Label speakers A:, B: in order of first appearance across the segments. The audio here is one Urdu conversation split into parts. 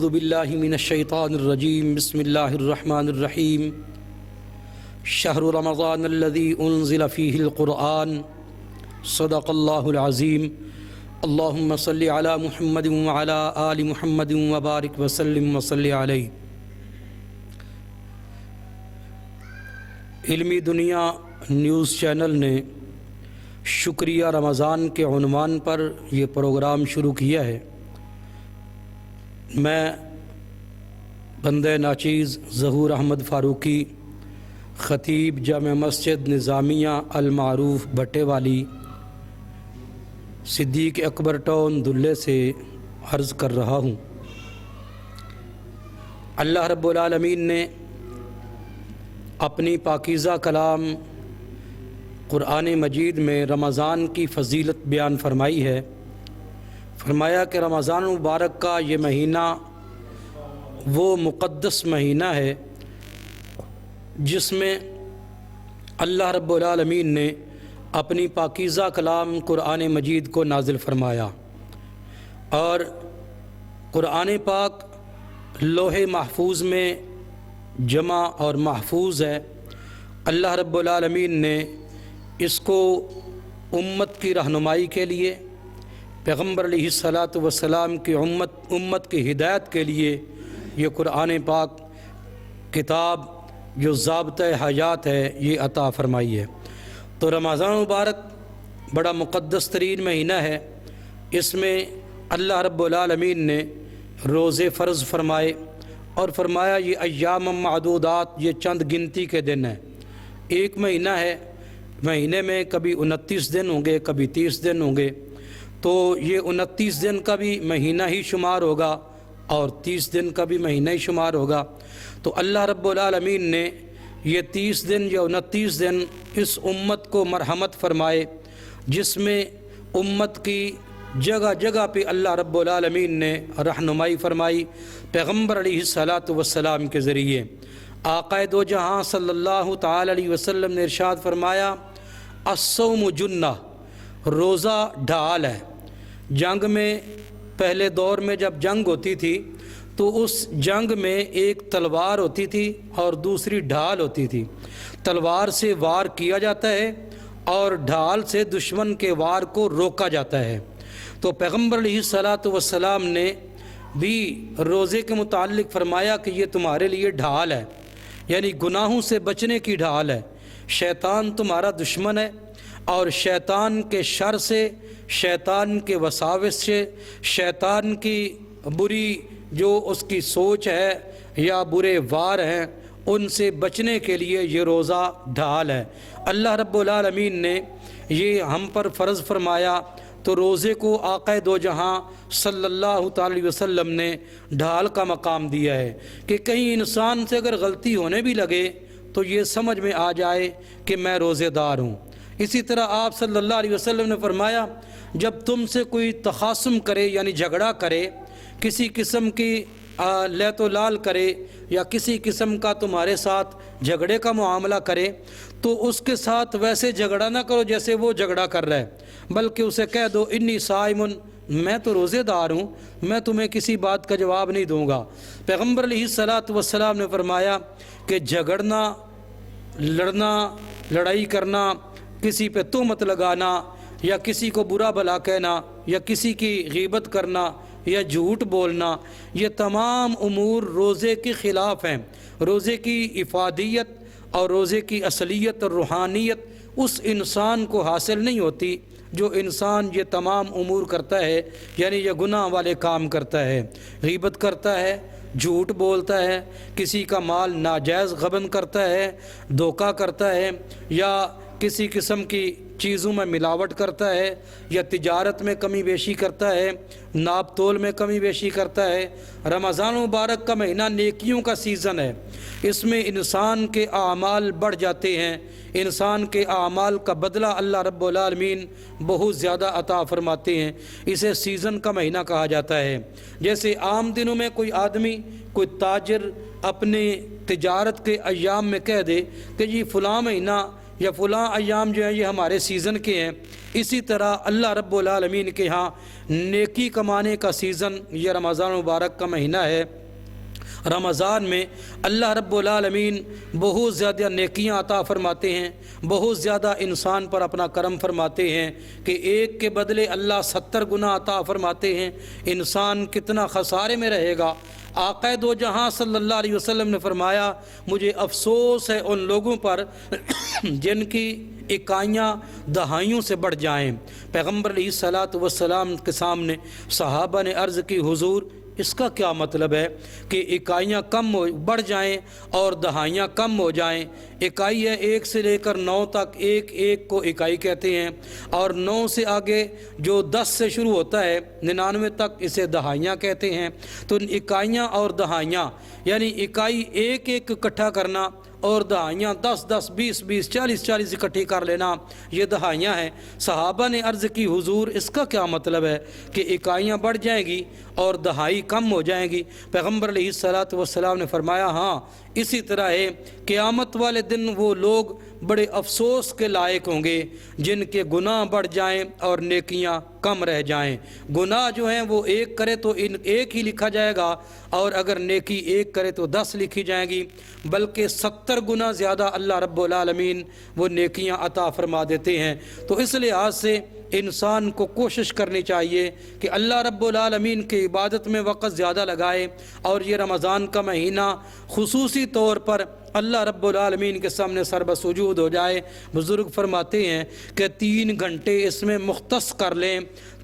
A: اعوذ باللہ من الشیطان الرجیم بسم اللہ الرحمن الرحیم شہر رمضان الذی انزل فیہ القرآن صدق اللہ العظیم اللہم صلی علی محمد وعلی آل محمد وبارک وسلم وصلی علیہ۔ علمی دنیا نیوز چینل نے شکریہ رمضان کے عنوان پر یہ پروگرام شروع کیا ہے۔ میں بندہ ناچیز ظہور احمد فاروقی، خطیب جامع مسجد نظامیہ المعروف بھٹے والی، صدیق اکبر ٹاؤن دھلے سے عرض کر رہا ہوں۔ اللہ رب العالمین نے اپنی پاکیزہ کلام قرآن مجید میں رمضان کی فضیلت بیان فرمائی ہے۔ فرمایا کہ رمضان مبارک کا یہ مہینہ وہ مقدس مہینہ ہے جس میں اللہ رب العالمین نے اپنی پاکیزہ کلام قرآن مجید کو نازل فرمایا، اور قرآن پاک لوح محفوظ میں جمع اور محفوظ ہے۔ اللہ رب العالمین نے اس کو امت کی رہنمائی کے لیے، پیغمبر علیہ الصلاۃ والسلام کی امت کی ہدایت کے لیے یہ قرآن پاک کتاب جو ضابطۂ حیات ہے یہ عطا فرمائی ہے۔ تو رمضان مبارک بڑا مقدس ترین مہینہ ہے۔ اس میں اللہ رب العالمین نے روزے فرض فرمائے اور فرمایا یہ ایام معدودات، یہ چند گنتی کے دن ہیں۔ ایک مہینہ ہے، مہینے میں کبھی 29 دن ہوں گے، کبھی 30 دن ہوں گے، تو یہ 29 دن کا بھی مہینہ ہی شمار ہوگا اور 30 دن کا بھی مہینہ ہی شمار ہوگا۔ تو اللہ رب العالمین نے یہ 30 دن یا 29 دن اس امت کو مرحمت فرمائے، جس میں امت کی جگہ جگہ پہ اللہ رب العالمین نے رہنمائی فرمائی پیغمبر علیہ الصلاۃ والسلام کے ذریعے۔ آقا دو جہاں صلی اللہ تعالی علیہ وسلم نے ارشاد فرمایا، الصوم جنہ، روزہ ڈھال ہے۔ جنگ میں پہلے دور میں جب جنگ ہوتی تھی تو اس جنگ میں ایک تلوار ہوتی تھی اور دوسری ڈھال ہوتی تھی۔ تلوار سے وار کیا جاتا ہے اور ڈھال سے دشمن کے وار کو روکا جاتا ہے۔ تو پیغمبر علیہ الصلاۃ والسلام نے بھی روزے کے متعلق فرمایا کہ یہ تمہارے لیے ڈھال ہے، یعنی گناہوں سے بچنے کی ڈھال ہے۔ شیطان تمہارا دشمن ہے، اور شیطان کے شر سے، شیطان کے وساوس سے، شیطان کی بری جو اس کی سوچ ہے یا برے وار ہیں، ان سے بچنے کے لیے یہ روزہ ڈھال ہے۔ اللہ رب العالمین نے یہ ہم پر فرض فرمایا تو روزے کو آقا دو جہاں صلی اللہ تعالی علیہ وسلم نے ڈھال کا مقام دیا ہے کہ کہیں انسان سے اگر غلطی ہونے بھی لگے تو یہ سمجھ میں آ جائے کہ میں روزے دار ہوں۔ اسی طرح آپ صلی اللہ علیہ وسلم نے فرمایا، جب تم سے کوئی تخاصم کرے یعنی جھگڑا کرے، کسی قسم کی لیت و لال کرے یا کسی قسم کا تمہارے ساتھ جھگڑے کا معاملہ کرے، تو اس کے ساتھ ویسے جھگڑا نہ کرو جیسے وہ جھگڑا کر رہا ہے، بلکہ اسے کہہ دو انی صائم، میں تو روزے دار ہوں، میں تمہیں کسی بات کا جواب نہیں دوں گا۔ پیغمبر علیہ الصلاۃ والسلام نے فرمایا کہ جھگڑنا، لڑنا، لڑائی کرنا، کسی پہ تہمت لگانا یا کسی کو برا بھلا کہنا یا کسی کی غیبت کرنا یا جھوٹ بولنا، یہ تمام امور روزے کے خلاف ہیں۔ روزے کی افادیت اور روزے کی اصلیت اور روحانیت اس انسان کو حاصل نہیں ہوتی جو انسان یہ تمام امور کرتا ہے، یعنی یہ گناہ والے کام کرتا ہے، غیبت کرتا ہے، جھوٹ بولتا ہے، کسی کا مال ناجائز غبن کرتا ہے، دھوکہ کرتا ہے، یا کسی قسم کی چیزوں میں ملاوٹ کرتا ہے، یا تجارت میں کمی بیشی کرتا ہے، ناپ تول میں کمی بیشی کرتا ہے۔ رمضان مبارک کا مہینہ نیکیوں کا سیزن ہے، اس میں انسان کے اعمال بڑھ جاتے ہیں، انسان کے اعمال کا بدلہ اللہ رب العالمین بہت زیادہ عطا فرماتے ہیں۔ اسے سیزن کا مہینہ کہا جاتا ہے۔ جیسے عام دنوں میں کوئی آدمی، کوئی تاجر اپنے تجارت کے ایام میں کہہ دے کہ جی فلاں مہینہ یا فلاں ایام جو ہیں یہ ہمارے سیزن کے ہیں، اسی طرح اللہ رب العالمین کے ہاں نیکی کمانے کا سیزن یہ رمضان مبارک کا مہینہ ہے۔ رمضان میں اللہ رب العالمین بہت زیادہ نیکیاں عطا فرماتے ہیں، بہت زیادہ انسان پر اپنا کرم فرماتے ہیں کہ ایک کے بدلے اللہ 70 گنا عطا فرماتے ہیں۔ انسان کتنا خسارے میں رہے گا۔ آقا دو جہاں صلی اللہ علیہ وسلم نے فرمایا مجھے افسوس ہے ان لوگوں پر جن کی اکائیاں دہائیوں سے بڑھ جائیں۔ پیغمبر علیہ الصلاۃ والسلام کے سامنے صحابہ نے عرض کی حضور اس کا کیا مطلب ہے کہ اکائیاں بڑھ جائیں اور دہائیاں کم ہو جائیں؟ اکائی ہے 1 سے لے کر 9 تک، ایک کو اکائی کہتے ہیں، اور 9 سے آگے جو 10 سے شروع ہوتا ہے 99 تک اسے دہائیاں کہتے ہیں۔ تو اکائیاں اور دہائیاں یعنی اکائی ایک اکٹھا کرنا اور دہائیاں 10 10 20 20 40 40 اکٹھی کر لینا، یہ دہائیاں ہیں۔ صحابہ نے عرض کی حضور اس کا کیا مطلب ہے کہ اکائیاں بڑھ جائیں گی اور دہائی کم ہو جائیں گی؟ پیغمبر علیہ الصلاۃ والسلام نے فرمایا ہاں اسی طرح ہے، قیامت والے دن وہ لوگ بڑے افسوس کے لائق ہوں گے جن کے گناہ بڑھ جائیں اور نیکیاں کم رہ جائیں۔ گناہ جو ہیں وہ 1 کرے تو 1 ہی لکھا جائے گا، اور اگر نیکی 1 کرے تو 10 لکھی جائیں گی، بلکہ 70 گنا زیادہ اللہ رب العالمین وہ نیکیاں عطا فرما دیتے ہیں۔ تو اس لحاظ سے انسان کو کوشش کرنی چاہیے کہ اللہ رب العالمین کی عبادت میں وقت زیادہ لگائے، اور یہ رمضان کا مہینہ خصوصی طور پر اللہ رب العالمین کے سامنے سربسجود ہو جائے۔ بزرگ فرماتے ہیں کہ 3 گھنٹے اس میں مختص کر لیں،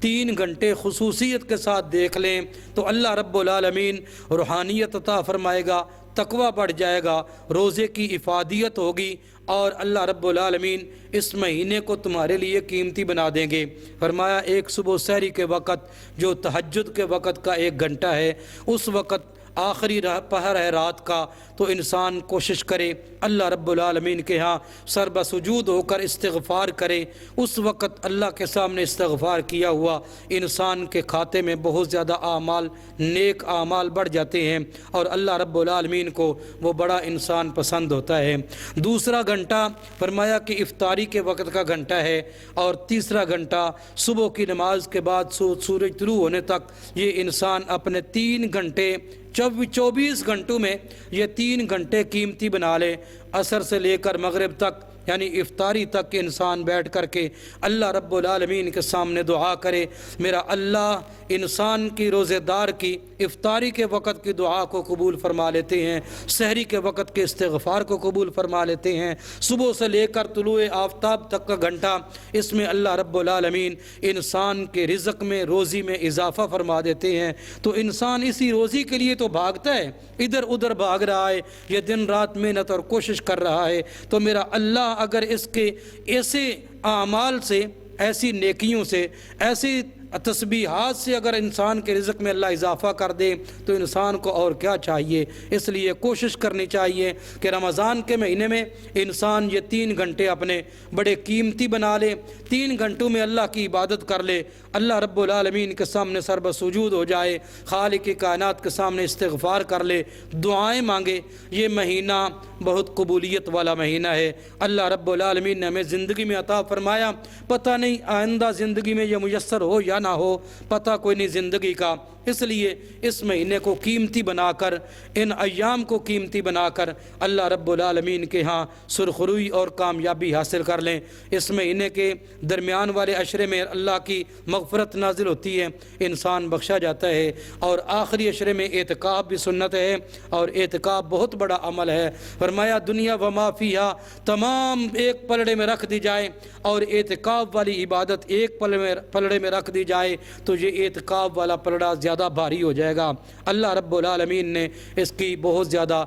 A: 3 گھنٹے خصوصیت کے ساتھ دیکھ لیں تو اللہ رب العالمین روحانیت عطا فرمائے گا، تقوی بڑھ جائے گا، روزے کی افادیت ہوگی، اور اللہ رب العالمین اس مہینے کو تمہارے لیے قیمتی بنا دیں گے۔ فرمایا ایک صبح سحری کے وقت جو تہجد کے وقت کا 1 گھنٹہ ہے، اس وقت آخری پہر ہے رات کا، تو انسان کوشش کرے اللہ رب العالمین کے ہاں سربسجود ہو کر استغفار کرے۔ اس وقت اللہ کے سامنے استغفار کیا ہوا انسان کے کھاتے میں بہت زیادہ اعمال، نیک اعمال بڑھ جاتے ہیں، اور اللہ رب العالمین کو وہ بڑا انسان پسند ہوتا ہے۔ دوسرا گھنٹہ فرمایا کہ افطاری کے وقت کا گھنٹہ ہے، اور تیسرا گھنٹہ صبح کی نماز کے بعد سورج طلوع ہونے تک یہ انسان اپنے 3 گھنٹے 24 گھنٹوں میں یہ 3 گھنٹے قیمتی بنا لے۔ عصر سے لے کر مغرب تک یعنی افطاری تک انسان بیٹھ کر کے اللہ رب العالمین کے سامنے دعا کرے، میرا اللہ انسان کی روزے دار کی افطاری کے وقت کی دعا کو قبول فرما لیتے ہیں، سحری کے وقت کے استغفار کو قبول فرما لیتے ہیں، صبح سے لے کر طلوع آفتاب تک کا گھنٹہ اس میں اللہ رب العالمین انسان کے رزق میں، روزی میں اضافہ فرما دیتے ہیں۔ تو انسان اسی روزی کے لیے تو بھاگتا ہے، ادھر ادھر بھاگ رہا ہے، یہ دن رات محنت اور کوشش کر رہا ہے، تو میرا اللہ اگر اس کے ایسے اعمال سے، ایسی نیکیوں سے، ایسی تسبیحات سے اگر انسان کے رزق میں اللہ اضافہ کر دے تو انسان کو اور کیا چاہیے۔ اس لیے کوشش کرنی چاہیے کہ رمضان کے مہینے میں انسان یہ 3 گھنٹے اپنے بڑے قیمتی بنا لے، 3 گھنٹوں میں اللہ کی عبادت کر لے، اللہ رب العالمین کے سامنے سربسجود ہو جائے، خالق کائنات کے سامنے استغفار کر لے، دعائیں مانگے۔ یہ مہینہ بہت قبولیت والا مہینہ ہے۔ اللہ رب العالمین نے ہمیں زندگی میں عطا فرمایا، پتہ نہیں آئندہ زندگی میں یہ میسر ہو یا نہ ہو، پتہ کوئی نہیں زندگی کا، اس لیے اس مہینے کو قیمتی بنا کر، ان ایام کو قیمتی بنا کر اللہ رب العالمین کے ہاں سرخروئی اور کامیابی حاصل کر لیں۔ اس مہینے کے درمیان والے عشرے میں اللہ کی مغفرت نازل ہوتی ہے، انسان بخشا جاتا ہے، اور آخری عشرے میں اعتکاف بھی سنت ہے، اور اعتکاف بہت بڑا عمل ہے۔ فرمایا دنیا و ما فیہا تمام ایک پلڑے میں رکھ دی جائے اور اعتکاف والی عبادت ایک پلڑے میں رکھ دی جائے تو یہ اعتکاف والا پلڑا زیادہ بھاری ہو جائے گا۔ اللہ رب العالمین نے اس کی بہت زیادہ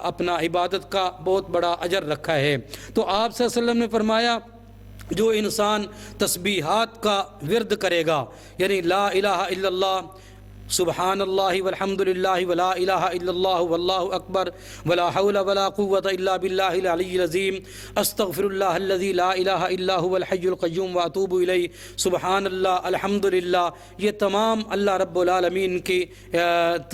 A: اپنا عبادت کا بہت اجر اجر رکھا ہے۔ تو آپ صلی اللہ علیہ وسلم نے فرمایا جو انسان تسبیحات کا ورد کرے گا، یعنی لا الہ الا اللہ سبحان اللہ والحمد للہ ولا الہ الا اللہ واللہ اکبر ولا حول ولا قوة الا باللہ العلی العظیم استغفر اللہ الذی لا الہ الا هو الحی القیوم واتوب الیہ سبحان اللہ الحمد للہ. یہ تمام اللہ رب العالمین کی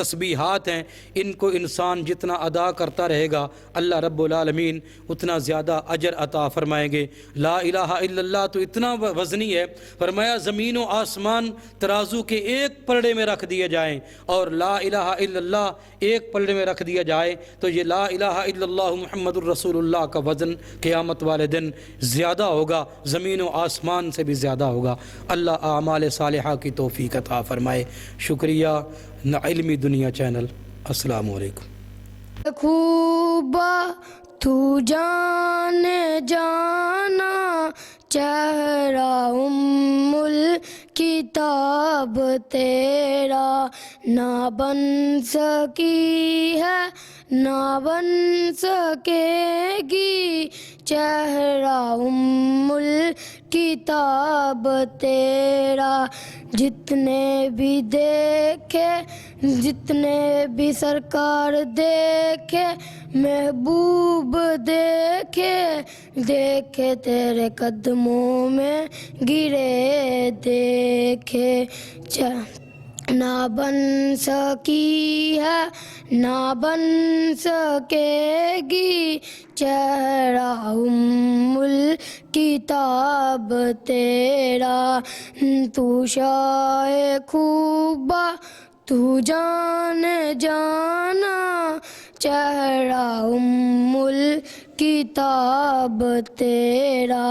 A: تسبیحات ہیں. ان کو انسان جتنا ادا کرتا رہے گا اللہ رب العالمین اتنا زیادہ اجر عطا فرمائیں گے. لا الہ الا اللہ تو اتنا وزنی ہے، فرمایا زمین و آسمان ترازو کے ایک پلڑے میں رکھ دیے جائیں اور لا الہ الا اللہ ایک پلڑے میں رکھ دیا جائے تو یہ لا الہ الا اللہ محمد الرسول اللہ کا وزن قیامت والے دن زیادہ ہوگا، زمین و آسمان سے بھی زیادہ ہوگا. اللہ اعمال صالحہ کی توفیق عطا فرمائے. شکریہ علمی دنیا چینل. السلام علیکم.
B: خوبا تو جان جانا چہرہ کتاب تیرا نہ بن سکی ہے نہ بن سکے گی چہرہ کتاب تیرا. جتنے بھی دیکھے جتنے بھی سرکار دیکھے محبوب دیکھے دیکھے تیرے قدموں میں گرے دیکھے. نہ بن سکی ہے نہ بن سکے گی چہرہ کتاب تیرا. تو شاہ خوبا تو جان جانا چہرہ کتاب تیرا.